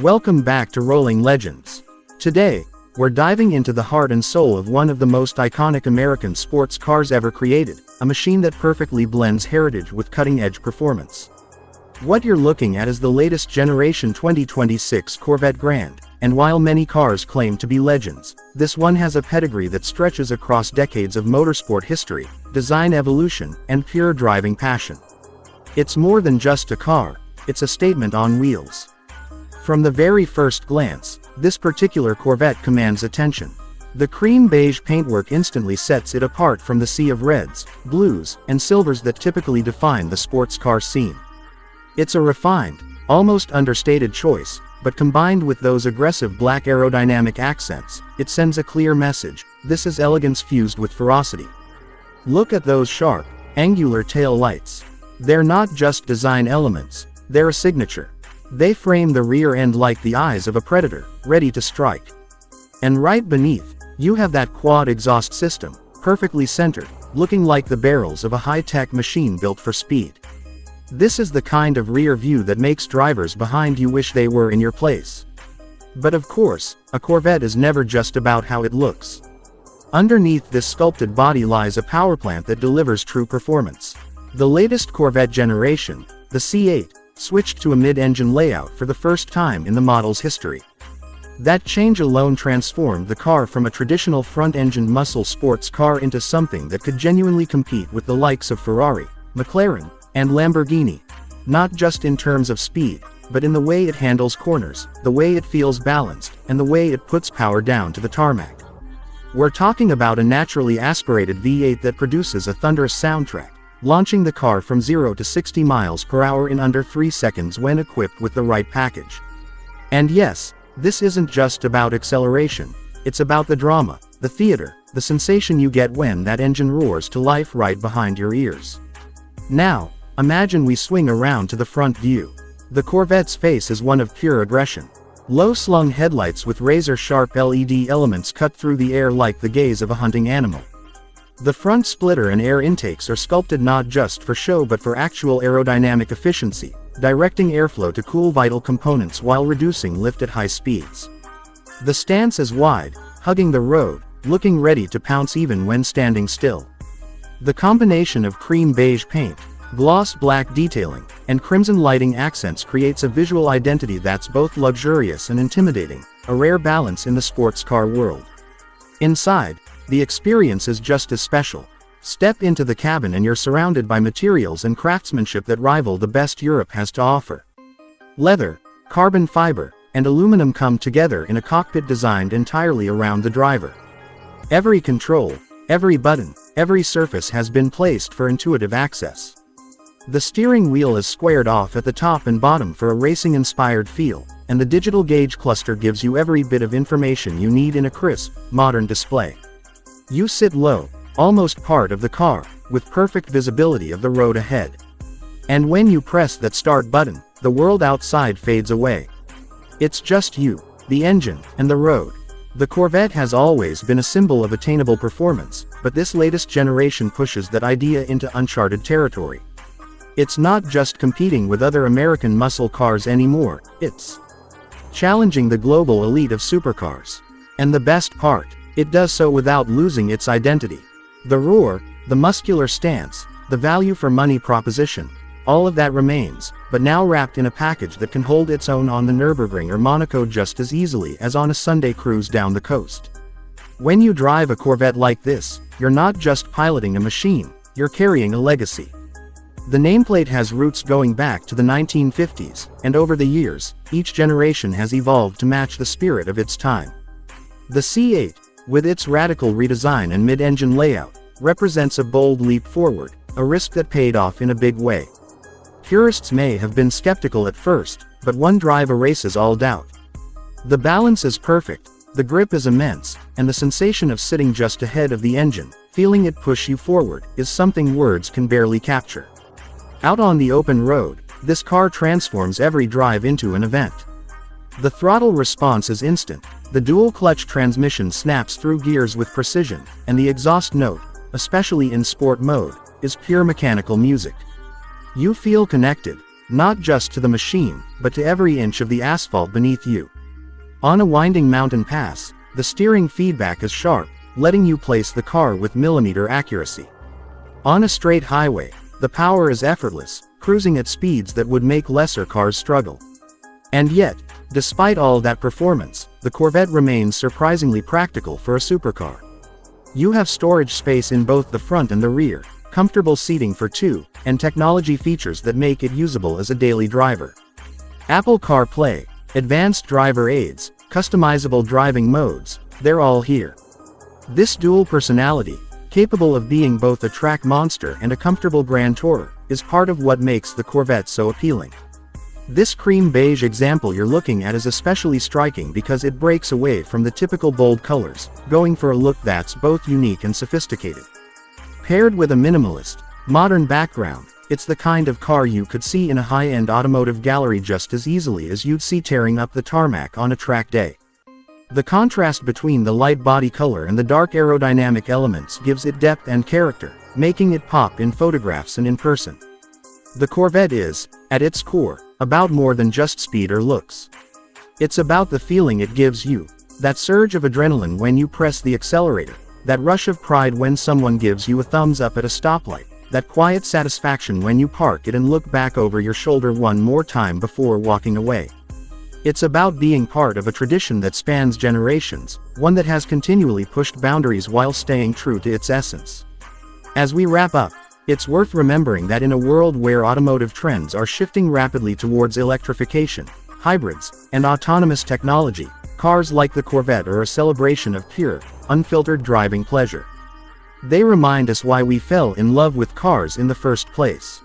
Welcome back to Rolling Legends. Today, we're diving into the heart and soul of one of the most iconic American sports cars ever created, a machine that perfectly blends heritage with cutting-edge performance. What you're looking at is the latest generation 2026 Corvette Grand, and while many cars claim to be legends, this one has a pedigree that stretches across decades of motorsport history, design evolution, and pure driving passion. It's more than just a car, it's a statement on wheels. From the very first glance, this particular Corvette commands attention. The cream beige paintwork instantly sets it apart from the sea of reds, blues, and silvers that typically define the sports car scene. It's a refined, almost understated choice, but combined with those aggressive black aerodynamic accents, it sends a clear message: this is elegance fused with ferocity. Look at those sharp, angular tail lights. They're not just design elements, they're a signature. They frame the rear end like the eyes of a predator, ready to strike. And right beneath, you have that quad exhaust system, perfectly centered, looking like the barrels of a high-tech machine built for speed. This is the kind of rear view that makes drivers behind you wish they were in your place. But of course, a Corvette is never just about how it looks. Underneath this sculpted body lies a power plant that delivers true performance. The latest Corvette generation, the C8, switched to a mid-engine layout for the first time in the model's history. That change alone transformed the car from a traditional front-engine muscle sports car into something that could genuinely compete with the likes of Ferrari, McLaren, and Lamborghini. Not just in terms of speed, but in the way it handles corners, the way it feels balanced, and the way it puts power down to the tarmac. We're talking about a naturally aspirated V8 that produces a thunderous soundtrack, launching the car from 0 to 60 miles per hour in under 3 seconds when equipped with the right package. And yes, this isn't just about acceleration, it's about the drama, the theater, the sensation you get when that engine roars to life right behind your ears. Now, imagine we swing around to the front view. The Corvette's face is one of pure aggression. Low-slung headlights with razor-sharp LED elements cut through the air like the gaze of a hunting animal. The front splitter and air intakes are sculpted not just for show but for actual aerodynamic efficiency, directing airflow to cool vital components while reducing lift at high speeds. The stance is wide, hugging the road, looking ready to pounce even when standing still. The combination of cream beige paint, gloss black detailing, and crimson lighting accents creates a visual identity that's both luxurious and intimidating, a rare balance in the sports car world. Inside, the experience is just as special. Step into the cabin and you're surrounded by materials and craftsmanship that rival the best Europe has to offer. Leather, carbon fiber, and aluminum come together in a cockpit designed entirely around the driver. Every control, every button, every surface has been placed for intuitive access. The steering wheel is squared off at the top and bottom for a racing-inspired feel, and the digital gauge cluster gives you every bit of information you need in a crisp, modern display. You sit low, almost part of the car, with perfect visibility of the road ahead. And when you press that start button, the world outside fades away. It's just you, the engine, and the road. The Corvette has always been a symbol of attainable performance, but this latest generation pushes that idea into uncharted territory. It's not just competing with other American muscle cars anymore, it's challenging the global elite of supercars. And the best part, it does so without losing its identity. The roar, the muscular stance, the value for money proposition, all of that remains, but now wrapped in a package that can hold its own on the Nürburgring or Monaco just as easily as on a Sunday cruise down the coast. When you drive a Corvette like this, you're not just piloting a machine, you're carrying a legacy. The nameplate has roots going back to the 1950s, and over the years, each generation has evolved to match the spirit of its time. The C8, with its radical redesign and mid-engine layout, represents a bold leap forward, a risk that paid off in a big way. Purists may have been skeptical at first, but one drive erases all doubt. The balance is perfect, the grip is immense, and the sensation of sitting just ahead of the engine, feeling it push you forward, is something words can barely capture. Out on the open road, this car transforms every drive into an event. The throttle response is instant, the dual-clutch transmission snaps through gears with precision, and the exhaust note, especially in sport mode, is pure mechanical music. You feel connected, not just to the machine, but to every inch of the asphalt beneath you. On a winding mountain pass, the steering feedback is sharp, letting you place the car with millimeter accuracy. On a straight highway, the power is effortless, cruising at speeds that would make lesser cars struggle. And yet, despite all that performance, the Corvette remains surprisingly practical for a supercar. You have storage space in both the front and the rear, comfortable seating for two, and technology features that make it usable as a daily driver. Apple CarPlay, advanced driver aids, customizable driving modes, they're all here. This dual personality, capable of being both a track monster and a comfortable grand tourer, is part of what makes the Corvette so appealing. This cream beige example you're looking at is especially striking because it breaks away from the typical bold colors, going for a look that's both unique and sophisticated. Paired with a minimalist, modern background, it's the kind of car you could see in a high-end automotive gallery just as easily as you'd see tearing up the tarmac on a track day. The contrast between the light body color and the dark aerodynamic elements gives it depth and character, making it pop in photographs and in person. The Corvette is, at its core, about more than just speed or looks. It's about the feeling it gives you, that surge of adrenaline when you press the accelerator, that rush of pride when someone gives you a thumbs up at a stoplight, that quiet satisfaction when you park it and look back over your shoulder one more time before walking away. It's about being part of a tradition that spans generations, one that has continually pushed boundaries while staying true to its essence. As we wrap up, it's worth remembering that in a world where automotive trends are shifting rapidly towards electrification, hybrids, and autonomous technology, cars like the Corvette are a celebration of pure, unfiltered driving pleasure. They remind us why we fell in love with cars in the first place.